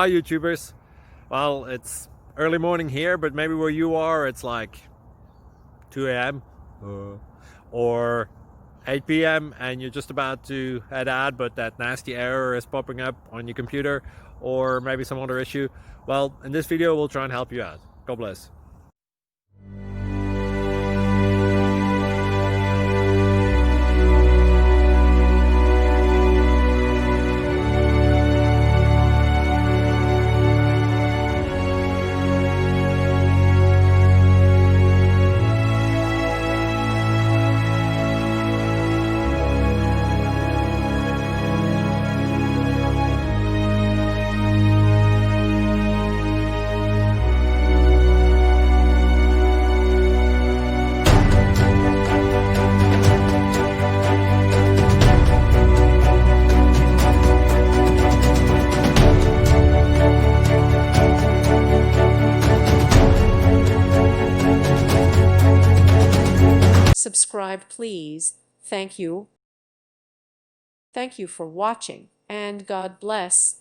Hi YouTubers. Well, it's early morning here, but maybe where you are it's like 2 a.m. or 8 p.m. and you're just about to head out, but that nasty error is popping up on your computer, or maybe some other issue. Well, in this video we'll try and help you out. God bless. Subscribe, please. Thank you. Thank you for watching, and God bless.